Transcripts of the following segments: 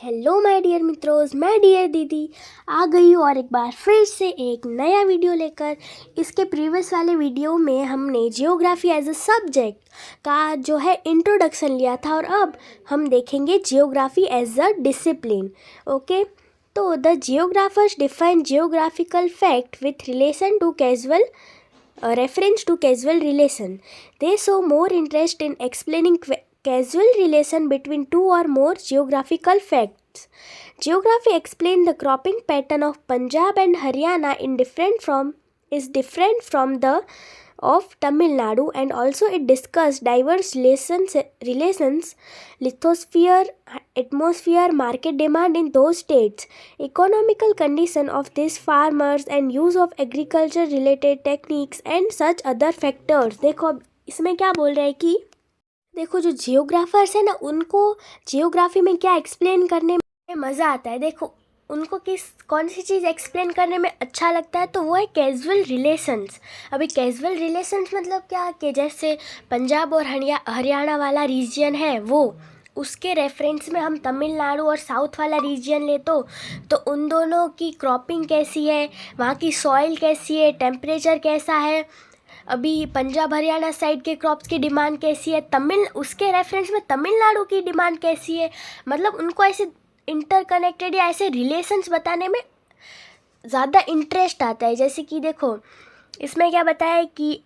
Hello my dear मित्रों, मैं dear दीदी आ गई हूँ और एक बार फिर से एक नया वीडियो लेकर। इसके प्रीवियस वाले वीडियो में हमने जियोग्राफी एज अ सब्जेक्ट का जो है इंट्रोडक्शन लिया था और अब हम देखेंगे geography as a discipline. Okay, तो the geographers define geographical fact with relation to casual reference to causal relation. They show more interest in explaining causal relation between two or more geographical facts. Geography explains the cropping pattern of Punjab and Haryana is different from the of Tamil Nadu, and also it discussed diverse relations, lithosphere, atmosphere, market demand in those states, economical condition of these farmers and use of agriculture related techniques and such other factors. देखो अब इसमें क्या बोल रहा है कि देखो जो जियोग्राफर्स है ना, उनको जियोग्राफी में क्या एक्सप्लेन करने में मज़ा आता है। देखो उनको कौन सी चीज़ एक्सप्लेन करने में अच्छा लगता है, तो वो है कैजुअल रिलेशंस। अभी कैजुअल रिलेशंस मतलब क्या कि जैसे पंजाब और हरियाणा वाला रीजन है, वो उसके रेफरेंस में हम तमिलनाडु और साउथ वाला रीजन ले तो उन दोनों की क्रॉपिंग कैसी है, वहाँ की सॉइल कैसी है, टेम्परेचर कैसा है, अभी पंजाब हरियाणा साइड के क्रॉप्स की डिमांड कैसी है, उसके रेफरेंस में तमिलनाडु की डिमांड कैसी है। मतलब उनको ऐसे इंटरकनेक्टेड या ऐसे रिलेशंस बताने में ज़्यादा इंटरेस्ट आता है। जैसे कि देखो इसमें क्या बताया है कि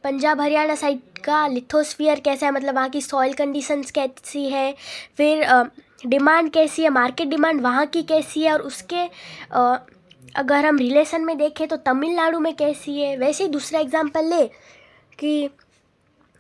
पंजाब हरियाणा साइड का लिथोस्फियर कैसा है, मतलब वहाँ की सॉइल कंडीशंस कैसी है, फिर डिमांड कैसी है, मार्केट डिमांड वहाँ की कैसी है, और उसके अगर हम रिलेशन में देखें तो तमिलनाडु में कैसी है। वैसे ही दूसरा एग्जांपल ले कि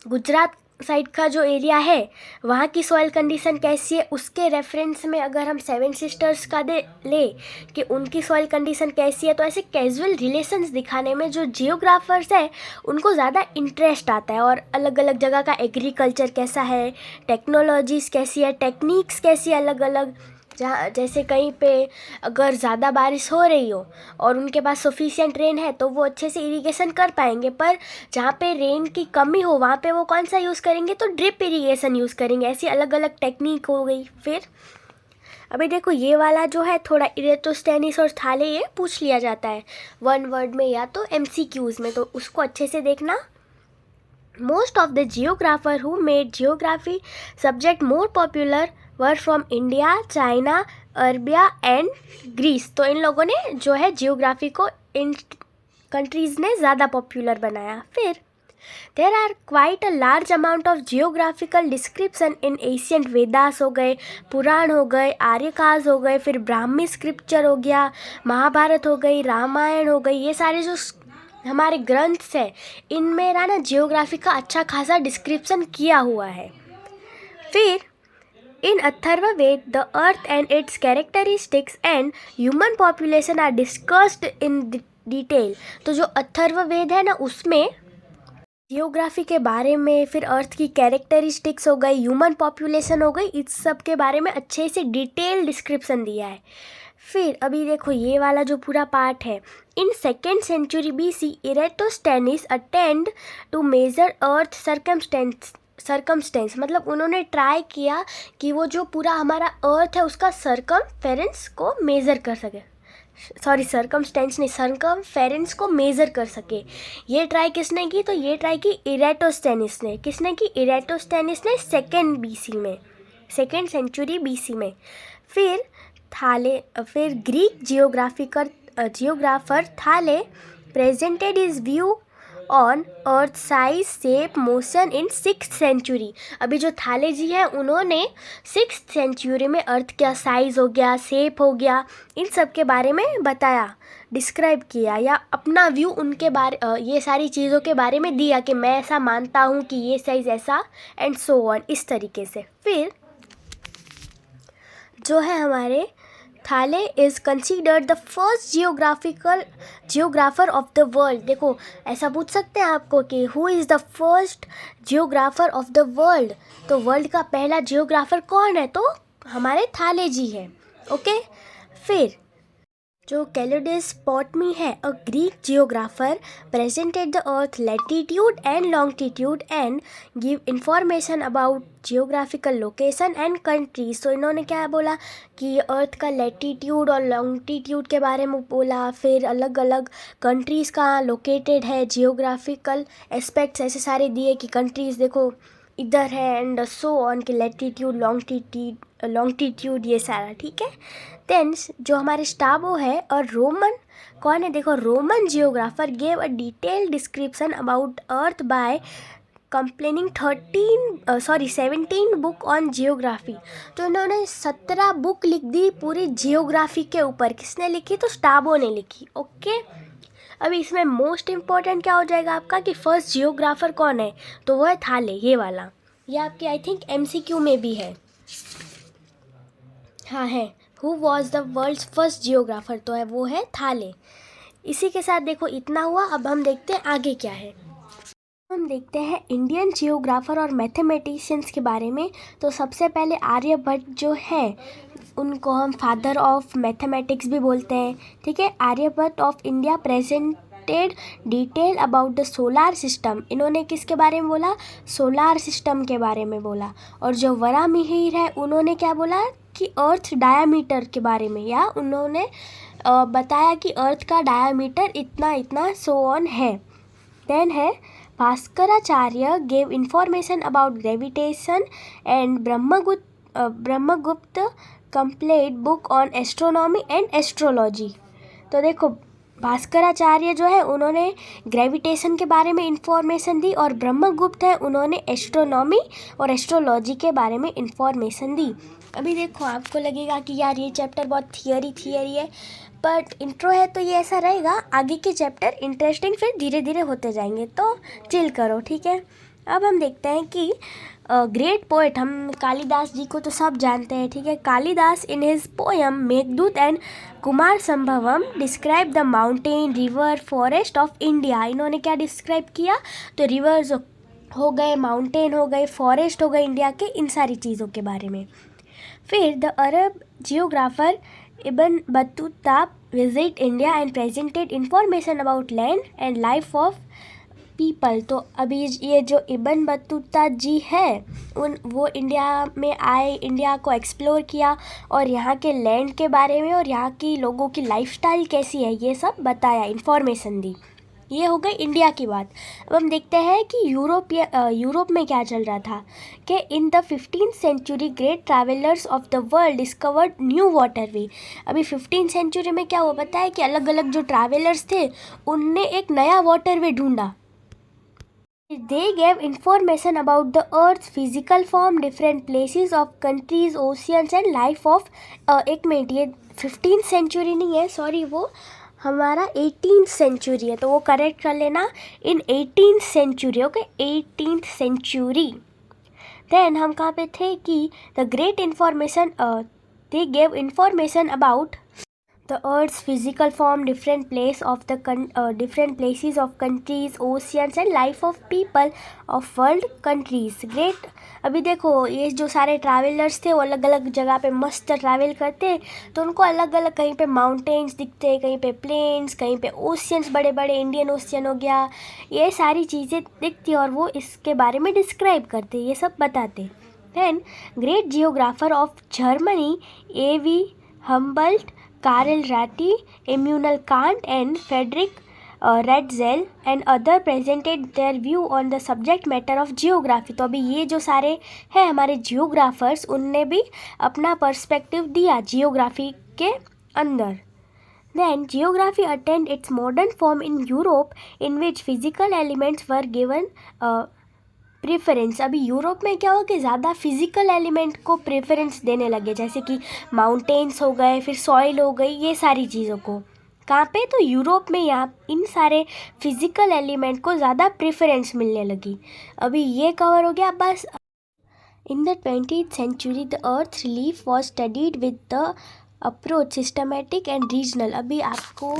गुजरात साइड का जो एरिया है वहाँ की सॉइल कंडीशन कैसी है, उसके रेफरेंस में अगर हम सेवन सिस्टर्स का ले कि उनकी सॉइल कंडीशन कैसी है, तो ऐसे कैजुअल रिलेशंस दिखाने में जो जियोग्राफर्स है उनको ज़्यादा इंटरेस्ट आता है। और अलग अलग जगह का एग्रीकल्चर कैसा है, टेक्नोलॉजीज़ कैसी है, टेक्निक्स कैसी है अलग अलग, जहाँ जैसे कहीं पे अगर ज़्यादा बारिश हो रही हो और उनके पास सफिशिएंट रेन है तो वो अच्छे से इरिगेशन कर पाएंगे, पर जहाँ पे रेन की कमी हो वहाँ पे वो कौन सा यूज़ करेंगे, तो ड्रिप इरिगेशन यूज़ करेंगे। ऐसी अलग अलग टेक्निक हो गई। फिर अभी देखो ये वाला जो है थोड़ा इरेटोस्टेनिस और थाले ये पूछ लिया जाता है वन वर्ड में या तो MCQs में, तो उसको अच्छे से देखना। Most of the geographer who made geography subject more popular were from India, China, Arabia and Greece. तो इन लोगों ने जो है जियोग्राफी को इन कंट्रीज़ ने ज़्यादा पॉपुलर बनाया। फिर there are quite a large amount of geographical description in ancient Vedas हो गए, पुराण हो गए, आर्यकाज हो गए, फिर ब्राह्मी स्क्रिप्चर हो गया, महाभारत हो गई, रामायण हो गई। ये सारे जो हमारे ग्रंथ्स है इनमें ना जियोग्राफी का अच्छा खासा डिस्क्रिप्शन किया हुआ है। फिर in Atharvaveda the earth and its characteristics and human population are discussed in detail. तो जो अथर्ववेद है ना उसमें जियोग्राफी के बारे में, फिर अर्थ की कैरेक्टरिस्टिक्स हो गई, ह्यूमन पॉपुलेशन हो गई, इस सब के बारे में अच्छे से डिटेल डिस्क्रिप्शन दिया है। फिर अभी देखो ये वाला जो पूरा पार्ट है, in second century BC Eratosthenes attend to major earth circumstances, मतलब उन्होंने ट्राई किया कि वो जो पूरा हमारा अर्थ है उसका सर्कमफेरेंस को मेज़र कर सके, सॉरी सर्कमस्टेंस नहीं, सर्कमफेरेंस को मेज़र कर सके। ये ट्राई किसने की, तो ये ट्राई की इरेटोस्टेनिस ने। किसने की, इरेटोस्टेनिस ने सेकेंड सेंचुरी BC में। फिर Greek geographer Thales presented his view on earth size shape motion in 6th century. अभी जो थाले जी है उन्होंने 6th सेंचुरी में अर्थ का साइज़ हो गया, शेप हो गया, इन सब के बारे में बताया, डिस्क्राइब किया या अपना व्यू उनके बारे ये सारी चीज़ों के बारे में दिया कि मैं ऐसा मानता हूँ कि ये साइज़ ऐसा एंड सो ऑन, इस तरीके से। फिर जो है हमारे थाले is considered the first geographer of the world. देखो ऐसा पूछ सकते हैं आपको कि who is the first geographer of the world, तो वर्ल्ड का पहला जियोग्राफर कौन है, तो हमारे थाले जी है। ओके, फिर जो कैलिडस पॉटमी है, a Greek geographer, presented the earth latitude and longitude and give information about geographical location and countries. तो इन्होंने क्या बोला कि अर्थ का लैटिट्यूड और लॉन्गिट्यूड के बारे में बोला, फिर अलग अलग कंट्रीज़ कहाँ लोकेटेड है, जियोग्राफिकल एस्पेक्ट्स ऐसे सारे दिए कि कंट्रीज़ देखो इधर है एंड सो ऑन कि लैटिट्यूड लॉन्गिट्यूड ये सारा, ठीक है। देन जो हमारे स्टाबो है और रोमन कौन है, देखो Roman geographer gave a detail description about earth by complaining 17 book on geography. तो इन्होंने 17 बुक लिख दी पूरी जियोग्राफी के ऊपर। किसने लिखी, तो स्टाबो ने लिखी। ओके, अभी इसमें मोस्ट इम्पॉर्टेंट क्या हो जाएगा आपका कि फर्स्ट जियोग्राफर कौन है, तो वो है थाले, ये वाला। ये आपके आई थिंक MCQ में भी है, हाँ है। Who was the world's first geographer, तो है वो है थाले। इसी के साथ देखो इतना हुआ। अब हम देखते हैं आगे क्या है। हम देखते हैं इंडियन जियोग्राफर और मैथमेटिशियंस के बारे में। तो सबसे पहले आर्यभट्ट जो है उनको हम फादर ऑफ मैथमेटिक्स भी बोलते हैं, ठीक है। Aryabhata of India presented detail about the solar system. इन्होंने किसके बारे में बोला, सोलार सिस्टम के बारे में बोला। और जो वरामिहिर है उन्होंने क्या बोला कि अर्थ डायामीटर के बारे में, या उन्होंने बताया कि अर्थ का डायामीटर इतना इतना सो ऑन है। देन है Bhaskaracharya gave information about gravitation and Brahmagupta complete book on astronomy and astrology. तो देखो भास्कराचार्य जो है उन्होंने ग्रेविटेशन के बारे में इंफॉर्मेशन दी, और ब्रह्मगुप्त है उन्होंने एस्ट्रोनॉमी और एस्ट्रोलॉजी के बारे में इंफॉर्मेशन दी। अभी देखो आपको लगेगा कि यार ये चैप्टर बहुत थियरी है, बट इंट्रो है तो ये ऐसा रहेगा। आगे के चैप्टर इंटरेस्टिंग फिर धीरे धीरे होते जाएंगे, तो चिल करो, ठीक है। अब हम देखते हैं कि ग्रेट पोएट, हम कालिदास जी को तो सब जानते हैं, ठीक है। Kalidas in his poem Meghdoot and Kumar संभवम describe the mountain, river, forest of India. इन्होंने क्या डिस्क्राइब किया, तो रिवर्स हो गए, माउंटेन हो गए, फॉरेस्ट हो गए इंडिया के, इन सारी चीज़ों के बारे में। फिर the Arab geographer Ibn Battuta visit India and presented information about land and life of people. तो अभी ये जो इब्न बतूता जी है वो इंडिया में आए, इंडिया को एक्सप्लोर किया और यहाँ के लैंड के बारे में और यहाँ की लोगों की लाइफस्टाइल कैसी है ये सब बताया, इंफॉर्मेशन दी। ये हो गई इंडिया की बात। अब हम देखते हैं कि यूरोप में क्या चल रहा था कि in the 15th century great travellers of the world discovered new waterway. अभी 15th सेंचुरी में क्या हुआ पता है कि अलग अलग जो ट्रैवलर्स थे उनने एक नया वाटरवे ढूंढा। They gave information about the Earth's physical form, different places of countries, oceans and life of एक मिनट, ये 15th सेंचुरी नहीं है, सॉरी, वो हमारा 18th सेंचुरी है, तो वो करेक्ट कर लेना, in 18th century, okay, 18th century. Then हम कहाँ पे थे कि the great information, they gave information about the earth's physical form, different places of countries, oceans and life of people of world countries. Great। अभी देखो ये जो सारे ट्रैवलर्स थे वो अलग अलग जगह पे मस्त ट्रैवल करते, तो उनको अलग अलग कहीं पे माउंटेन्स दिखते, कहीं पे प्लेन्स, कहीं पे ओशियंस, बड़े बड़े इंडियन ओशियन हो गया, ये सारी चीज़ें दिखती और वो इसके बारे में डिस्क्राइब करते, ये सब बताते। Then great geographer of Germany A.V. Humboldt, Karl Ratti, Immanuel Kant and Friedrich Ratzel and other presented their view on the subject matter of geography। तो अभी ये जो सारे हैं हमारे जियोग्राफर्स, उनने भी अपना पर्सपेक्टिव दिया जियोग्राफी के अंदर। Then geography attained its modern form in Europe, in which physical elements were given preference. अभी यूरोप में क्या हो कि ज़्यादा फिजिकल एलिमेंट को प्रेफरेंस देने लगे, जैसे कि माउंटेन्स हो गए, फिर सॉइल हो गई, ये सारी चीज़ों को। कहाँ पे, तो यूरोप में यहाँ इन सारे फिजिकल एलिमेंट को ज़्यादा प्रेफरेंस मिलने लगी। अभी ये कवर हो गया बस। In the 20th century the earth relief was studied with the approach, systematic and regional. अभी आपको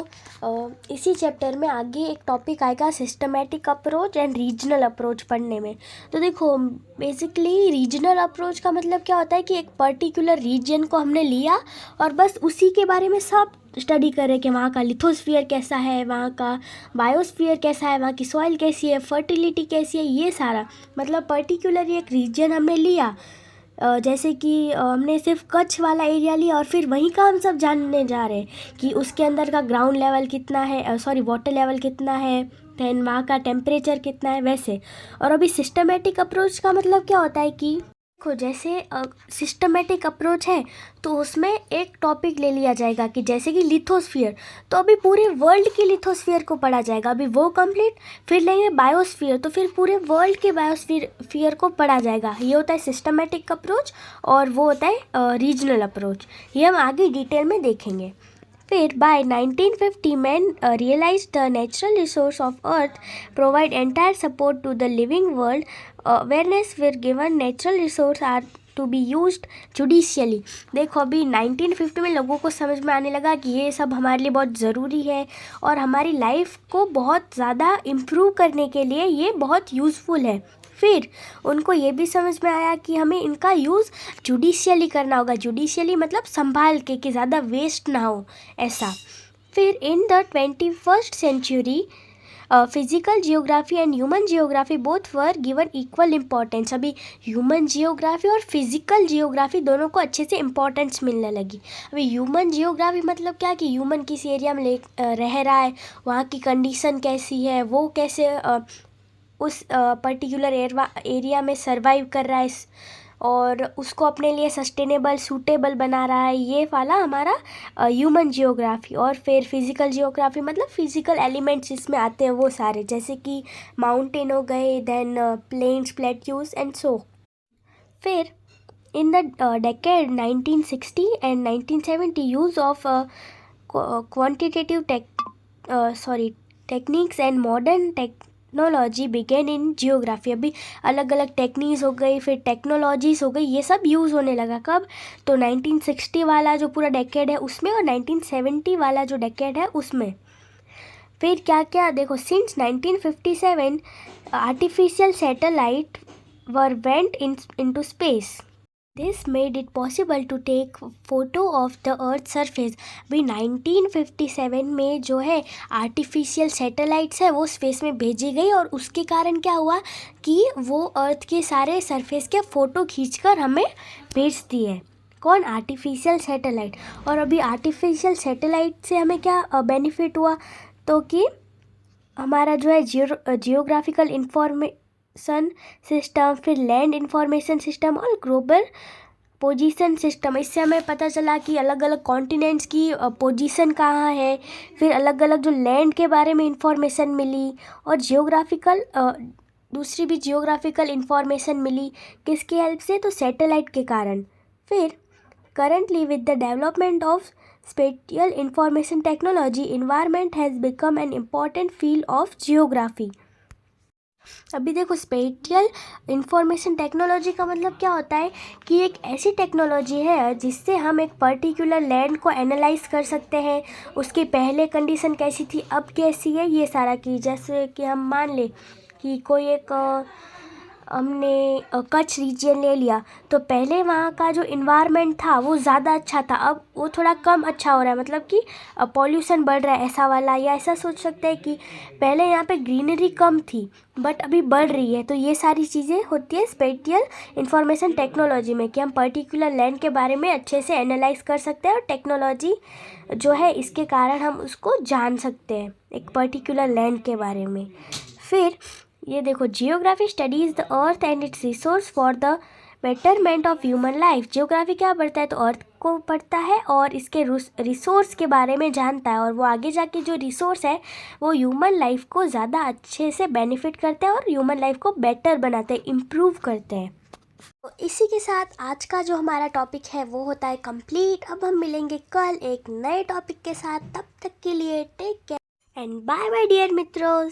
इसी चैप्टर में आगे एक टॉपिक आएगा systematic approach and regional approach पढ़ने में। तो देखो बेसिकली रीजनल अप्रोच का मतलब क्या होता है कि एक पर्टिकुलर रीजन को हमने लिया और बस उसी के बारे में सब स्टडी करें कि वहाँ का लिथोस्फीयर कैसा है, वहाँ का बायोस्फीयर कैसा है, वहाँ की सॉइल कैसी है, फर्टिलिटी कैसी है, ये सारा मतलब पर्टिकुलर एक रीजन हमने लिया। जैसे कि हमने सिर्फ कच्छ वाला एरिया लिया और फिर वहीं का हम सब जानने जा रहे हैं कि उसके अंदर का ग्राउंड लेवल कितना है, वाटर लेवल कितना है, दैन वहाँ का टेम्परेचर कितना है, वैसे। और अभी सिस्टमेटिक अप्रोच का मतलब क्या होता है कि देखो जैसे सिस्टमेटिक अप्रोच है तो उसमें एक टॉपिक ले लिया जाएगा कि जैसे कि लिथोस्फीयर, तो अभी पूरे वर्ल्ड की लिथोस्फीयर को पढ़ा जाएगा, अभी वो कंप्लीट। फिर लेंगे बायोस्फीयर, तो फिर पूरे वर्ल्ड के बायोस्फीयर को पढ़ा जाएगा। ये होता है सिस्टमेटिक अप्रोच और वो होता है रीजनल अप्रोच। ये हम आगे डिटेल में देखेंगे। फिर by 1950 man realise the natural resource of earth provide entire support to the living world, awareness were given natural resource are to be used judicially. देखो अभी 1950 में लोगों को समझ में आने लगा कि ये सब हमारे लिए बहुत ज़रूरी है और हमारी लाइफ को बहुत ज़्यादा इम्प्रूव करने के लिए ये बहुत यूज़फुल है। फिर उनको ये भी समझ में आया कि हमें इनका यूज़ जुडिशियली करना होगा। जुडिशियली मतलब संभाल के कि ज़्यादा वेस्ट ना हो, ऐसा। फिर in the 21st century physical geography and human geography both were given equal importance. अभी ह्यूमन जियोग्राफी और फिजिकल जियोग्राफी दोनों को अच्छे से इम्पोर्टेंस मिलने लगी। अभी ह्यूमन जियोग्राफी मतलब क्या कि ह्यूमन किसी एरिया में रह रहा है, वहाँ की कंडीशन कैसी है, वो कैसे उस पर्टिकुलर एरिया में सरवाइव कर रहा है और उसको अपने लिए सस्टेनेबल सूटेबल बना रहा है, ये वाला हमारा ह्यूमन जियोग्राफी। और फिर फिज़िकल जियोग्राफी मतलब फिज़िकल एलिमेंट्स इसमें आते हैं वो सारे, जैसे कि माउंटेन हो गए, then plains, plateaus and so. फिर in the decade 1960 and 1970 use of quantitative techniques and modern technology began in geography. अभी अलग अलग टेक्निक्स हो गई, फिर टेक्नोलॉजीज़ हो गई, ये सब यूज़ होने लगा। कब? तो 1960 वाला जो पूरा डेकेड है उसमें और 1970 वाला जो डेकेड है उसमें। फिर क्या क्या देखो, since 1957 artificial satellite were went into space. This made it possible to take photo of the Earth's surface। भी 1957 में जो है आर्टिफिशियल सैटेलाइट्स है वो स्पेस में भेजी गई और उसके कारण क्या हुआ कि वो अर्थ के सारे सरफेस के फ़ोटो खींचकर हमें भेज दिए। कौन? Artificial satellite. और अभी आर्टिफिशियल सैटेलाइट से हमें क्या बेनिफिट हुआ, तो कि हमारा जो है जियोग्राफिकल इंफॉर्मेशन सिस्टम, फिर लैंड इंफॉर्मेशन सिस्टम और ग्लोबल पोजीशन सिस्टम, इससे हमें पता चला कि अलग अलग कॉन्टिनेंट्स की पोजीशन कहाँ है। फिर अलग अलग जो लैंड के बारे में इंफॉर्मेशन मिली और जियोग्राफिकल दूसरी भी जियोग्राफिकल इंफॉर्मेशन मिली। किसकी हेल्प से? तो सैटेलाइट के कारण। फिर currently with the development of spatial information technology, environment has become an important field of geography. अभी देखो स्पेटियल इंफॉर्मेशन टेक्नोलॉजी का मतलब क्या होता है कि एक ऐसी टेक्नोलॉजी है जिससे हम एक पर्टिकुलर लैंड को एनालाइज कर सकते हैं, उसकी पहले कंडीशन कैसी थी, अब कैसी है, ये सारा की। जैसे कि हम मान ले कि कोई एक हमने कच्छ रीजन ले लिया, तो पहले वहाँ का जो इन्वायरमेंट था वो ज़्यादा अच्छा था, अब वो थोड़ा कम अच्छा हो रहा है, मतलब कि पॉल्यूशन बढ़ रहा है, ऐसा वाला। या ऐसा सोच सकते हैं कि पहले यहाँ पे ग्रीनरी कम थी बट अभी बढ़ रही है। तो ये सारी चीज़ें होती है स्पेटियल इंफॉर्मेशन टेक्नोलॉजी में कि हम पर्टिकुलर लैंड के बारे में अच्छे से एनालाइज कर सकते हैं और टेक्नोलॉजी जो है इसके कारण हम उसको जान सकते हैं एक पर्टिकुलर लैंड के बारे में। फिर ये देखो, geography studies the earth and it's resource for the betterment of human life. Geography क्या पढ़ता है? तो अर्थ को पढ़ता है और इसके रिसोर्स के बारे में जानता है, और वो आगे जाके जो रिसोर्स है वो ह्यूमन लाइफ को ज़्यादा अच्छे से बेनिफिट करते हैं और ह्यूमन लाइफ को बेटर बनाते हैं, इम्प्रूव करते हैं। तो इसी के साथ आज का जो हमारा टॉपिक है वो होता है कंप्लीट। अब हम मिलेंगे कल एक नए टॉपिक के साथ, तब तक के लिए take care and bye bye dear मित्रों।